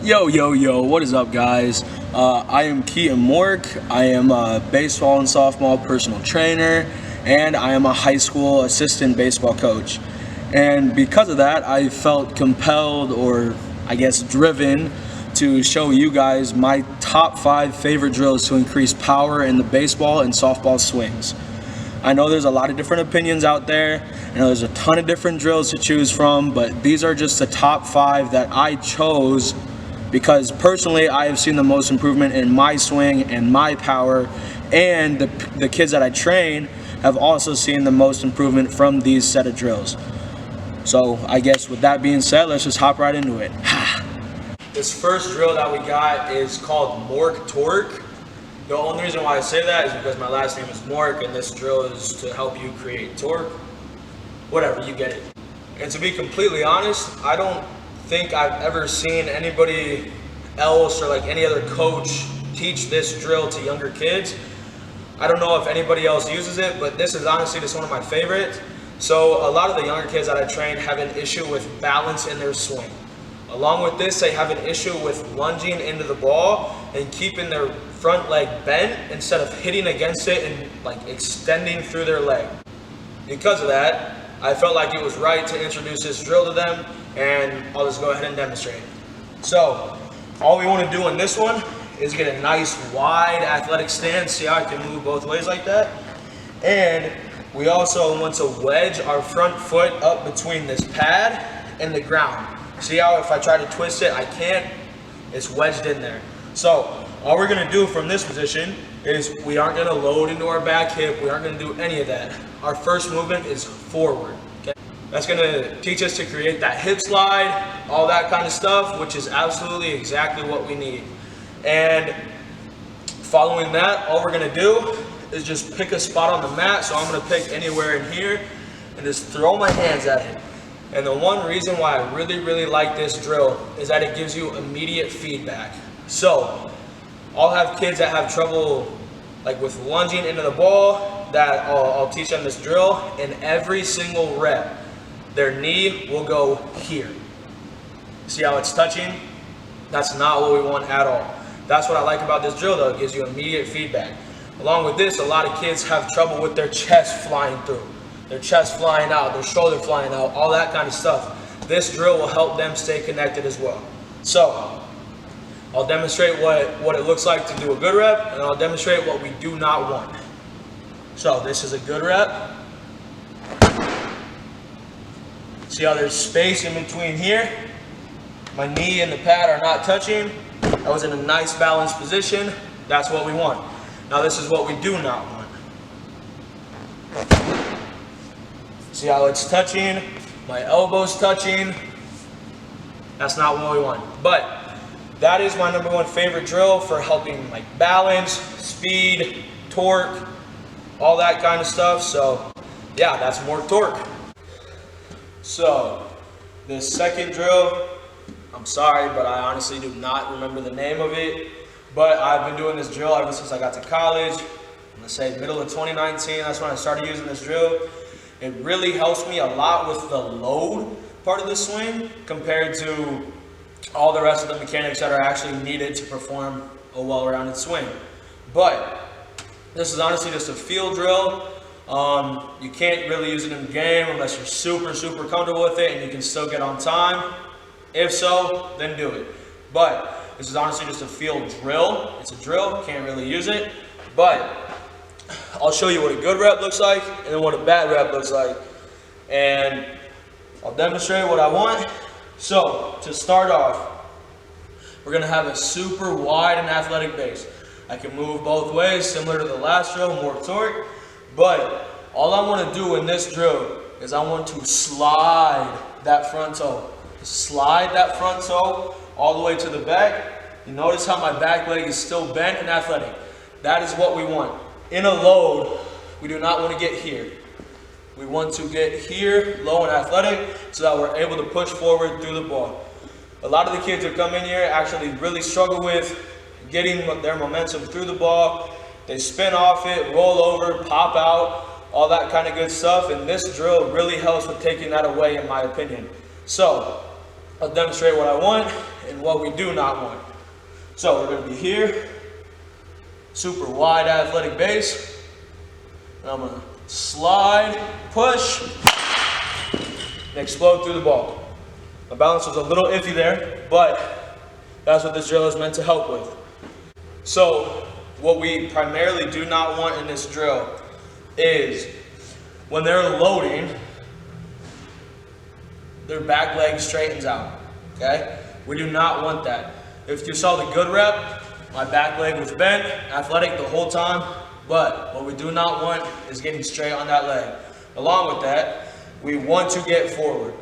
Yo, what is up, guys? I am Keaton Mork. I am a baseball and softball personal trainer, and I am a high school assistant baseball coach. And because of that, I felt compelled, or I guess driven, to show you guys my top 5 favorite drills to increase power in the baseball and softball swings. I know there's a lot of different opinions out there. I know there's a ton of different drills to choose from, but these are just the top 5 that I chose because personally I have seen the most improvement in my swing and my power, and the kids that I train have also seen the most improvement from these set of drills. So I guess with that being said, let's just hop right into it. This first drill that we got is called Mork Torque. The only reason why I say that is because my last name is Mork, and this drill is to help you create torque. Whatever, you get it. And to be completely honest, I don't think I've ever seen anybody else or like any other coach teach this drill to younger kids. I don't know if anybody else uses it, but this is honestly just one of my favorites. So a lot of the younger kids that I train have an issue with balance in their swing. Along with this, they have an issue with lunging into the ball and keeping their front leg bent instead of hitting against it and like extending through their leg. Because of that, I felt like it was right to introduce this drill to them, and I'll just go ahead and demonstrate. So, all we want to do in this one is get a nice wide athletic stance. See how I can move both ways like that? And we also want to wedge our front foot up between this pad and the ground. See how if I try to twist it, I can't? It's wedged in there. So, all we're going to do from this position is we aren't going to load into our back hip. We aren't going to do any of that. Our first movement is forward. Okay? That's going to teach us to create that hip slide, all that kind of stuff, which is absolutely exactly what we need. And following that, all we're going to do is just pick a spot on the mat. So I'm going to pick anywhere in here and just throw my hands at it. And the one reason why I really like this drill is that it gives you immediate feedback. So I'll have kids that have trouble like with lunging into the ball, that I'll teach them this drill, and every single rep, their knee will go here. See how it's touching? That's not what we want at all. That's what I like about this drill though, it gives you immediate feedback. Along with this, a lot of kids have trouble with their chest flying through, their chest flying out, their shoulder flying out, all that kind of stuff. This drill will help them stay connected as well. So, I'll demonstrate what it looks like to do a good rep, and I'll demonstrate what we do not want. So this is a good rep. See how there's space in between here? My knee and the pad are not touching. I was in a nice balanced position. That's what we want. Now this is what we do not want. See how it's touching? My elbow's touching. That's not what we want. But that is my #1 favorite drill for helping like balance, speed, torque, all that kind of stuff. So yeah, that's Mork Torque. So this second drill, I'm sorry, but I honestly do not remember the name of it. But I've been doing this drill ever since I got to college. I'm gonna say middle of 2019, that's when I started using this drill. It really helps me a lot with the load part of the swing compared to all the rest of the mechanics that are actually needed to perform a well-rounded swing. But this is honestly just a field drill. You can't really use it in the game unless you're super comfortable with it and you can still get on time. If so, then do it. But this is honestly just a field drill. It's a drill, can't really use it. But I'll show you what a good rep looks like and then what a bad rep looks like. And I'll demonstrate what I want. So, to start off, we're going to have a super wide and athletic base. I can move both ways, similar to the last drill, Mork Torque. But all I want to do in this drill is I want to slide that front toe. Slide that front toe all the way to the back. You notice how my back leg is still bent and athletic. That is what we want. In a load, we do not want to get here. We want to get here, low and athletic, so that we're able to push forward through the ball. A lot of the kids that come in here actually really struggle with getting their momentum through the ball. They spin off it, roll over, pop out, all that kind of good stuff, and this drill really helps with taking that away, in my opinion. So, I'll demonstrate what I want and what we do not want. So we're gonna be here, super wide athletic base, and I'm gonna slide, push, and explode through the ball. My balance was a little iffy there, but that's what this drill is meant to help with. So what we primarily do not want in this drill is when they're loading, their back leg straightens out, okay? We do not want that. If you saw the good rep, my back leg was bent, athletic the whole time, but what we do not want is getting straight on that leg. Along with that, we want to get forward.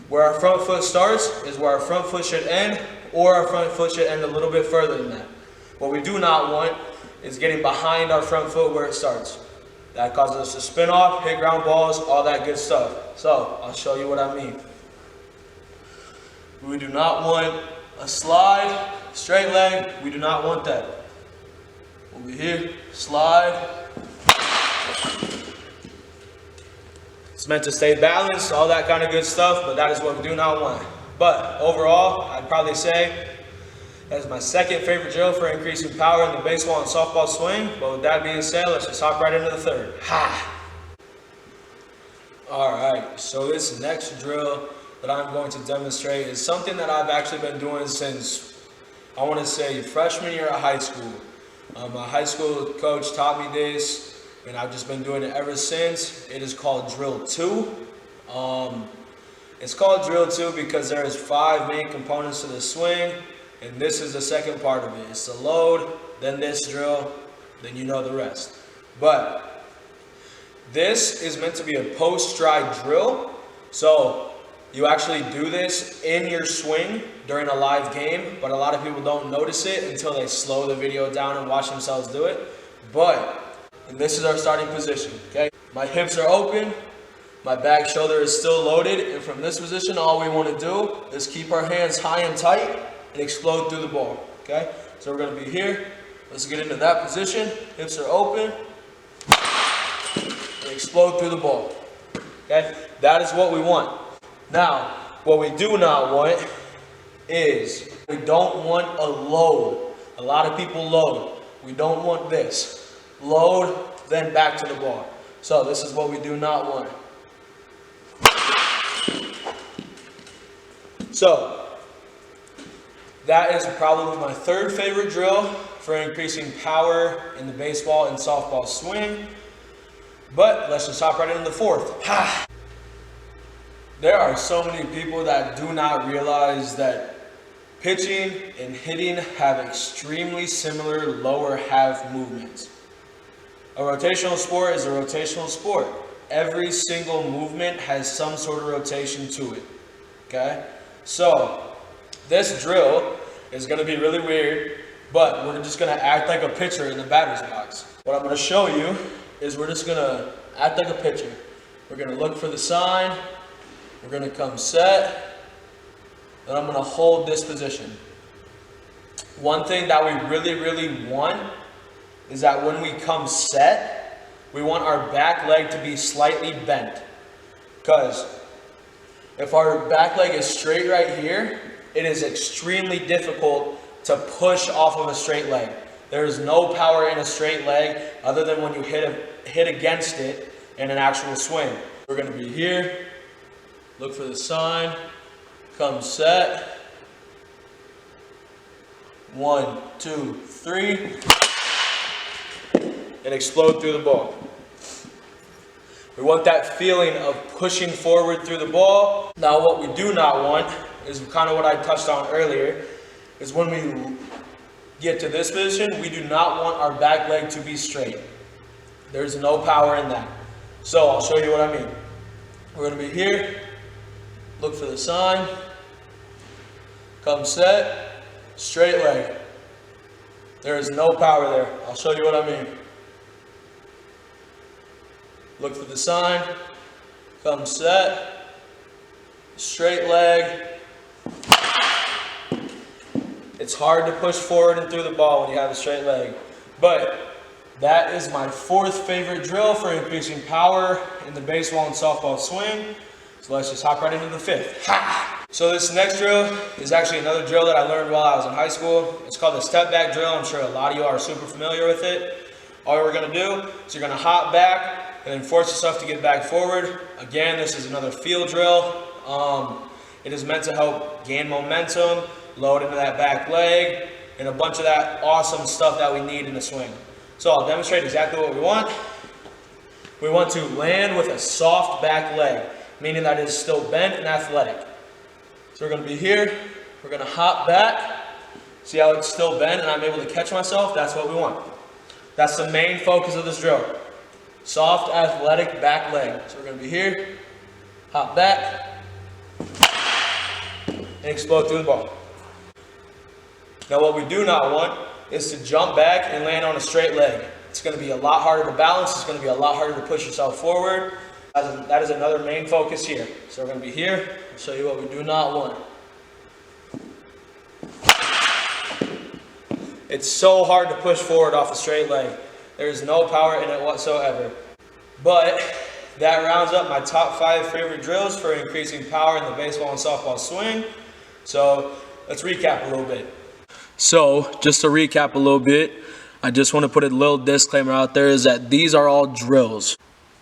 Where our front foot starts is where our front foot should end, or our front foot should end a little bit further than that. What we do not want is getting behind our front foot where it starts. That causes us to spin off, hit ground balls, all that good stuff. So I'll show you what I mean. We do not want a slide, straight leg. We do not want that. We'll be here, slide. It's meant to stay balanced, all that kind of good stuff, but that is what we do not want. But overall, I'd probably say that is my second favorite drill for increasing power in the baseball and softball swing. But with that being said, let's just hop right into the third. Ha! Alright, so this next drill that I'm going to demonstrate is something that I've actually been doing since, I want to say, freshman year of high school. My high school coach taught me this, and I've just been doing it ever since. It is called Drill 2. It's called Drill 2 because there is 5 main components to the swing, and this is the second part of it. It's the load, then this drill, then you know the rest. But this is meant to be a post-stride drill, so you actually do this in your swing during a live game, but a lot of people don't notice it until they slow the video down and watch themselves do it. And this is our starting position, okay? My hips are open, my back shoulder is still loaded, and from this position, all we want to do is keep our hands high and tight and explode through the ball, okay? So we're going to be here. Let's get into that position. Hips are open, and explode through the ball, okay? That is what we want. Now, what we do not want is we don't want a load. A lot of people load. We don't want this. Load, then back to the ball. So this is what we do not want. So that is probably my third favorite drill for increasing power in the baseball and softball swing. But let's just hop right into the fourth. There are so many people that do not realize that pitching and hitting have extremely similar lower half movements. A rotational sport is a rotational sport. Every single movement has some sort of rotation to it, okay? So this drill is gonna be really weird, but we're just gonna act like a pitcher in the batter's box. What I'm gonna show you is we're just gonna act like a pitcher. We're gonna look for the sign, we're gonna come set, and I'm gonna hold this position. One thing that we really want is that when we come set, we want our back leg to be slightly bent. Because if our back leg is straight right here, it is extremely difficult to push off of a straight leg. There is no power in a straight leg other than when you hit against it in an actual swing. We're gonna be here, look for the sign, come set. 1, 2, 3. And explode through the ball. We want that feeling of pushing forward through the ball. Now what we do not want is kind of what I touched on earlier, is when we get to this position, we do not want our back leg to be straight. There's no power in that. So I'll show you what I mean. We're gonna be here, look for the sign, come set, straight leg. There is no power there. I'll show you what I mean. Look for the sign, come set, straight leg. It's hard to push forward and through the ball when you have a straight leg. But that is my fourth favorite drill for increasing power in the baseball and softball swing. So let's just hop right into the fifth. Ha! So this next drill is actually another drill that I learned while I was in high school. It's called the step back drill. I'm sure a lot of you are super familiar with it. All we're gonna do is you're gonna hop back and then force yourself to get back forward. Again, this is another field drill. It is meant to help gain momentum, load into that back leg, and a bunch of that awesome stuff that we need in the swing. So I'll demonstrate exactly what we want. We want to land with a soft back leg, meaning that it is still bent and athletic. So we're going to be here, we're going to hop back, see how it's still bent and I'm able to catch myself. That's what we want. That's the main focus of this drill. Soft, athletic back leg. So we're going to be here, hop back, and explode through the ball. Now what we do not want is to jump back and land on a straight leg. It's going to be a lot harder to balance. It's going to be a lot harder to push yourself forward. That is another main focus here. So we're going to be here. I'll show you what we do not want. It's so hard to push forward off a straight leg. There is no power in it whatsoever. But that rounds up my top 5 favorite drills for increasing power in the baseball and softball swing. So let's recap a little bit. So just to recap a little bit, I just want to put a little disclaimer out there is that these are all drills.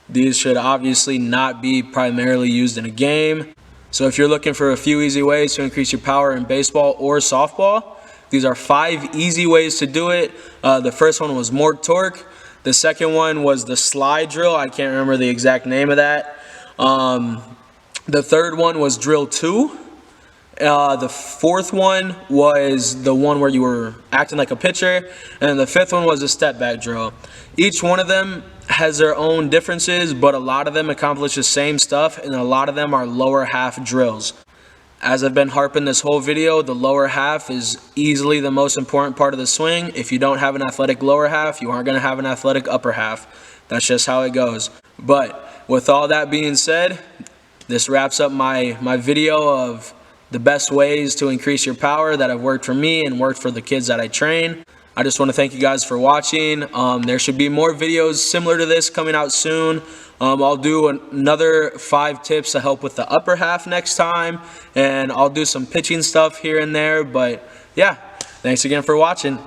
These should obviously not be primarily used in a game. So if you're looking for a few easy ways to increase your power in baseball or softball, these are 5 easy ways to do it. The first one was Mork torque. The second one was the slide drill. I can't remember the exact name of that. The third one was drill 2. The fourth one was the one where you were acting like a pitcher, and the fifth one was a step back drill. Each one of them has their own differences, but a lot of them accomplish the same stuff, and a lot of them are lower half drills. As I've been harping this whole video, the lower half is easily the most important part of the swing. If you don't have an athletic lower half, you aren't going to have an athletic upper half. That's just how it goes. But with all that being said, this wraps up my video of the best ways to increase your power that have worked for me and worked for the kids that I train. I just want to thank you guys for watching. There should be more videos similar to this coming out soon. I'll do another 5 tips to help with the upper half next time, and I'll do some pitching stuff here and there. But yeah, thanks again for watching.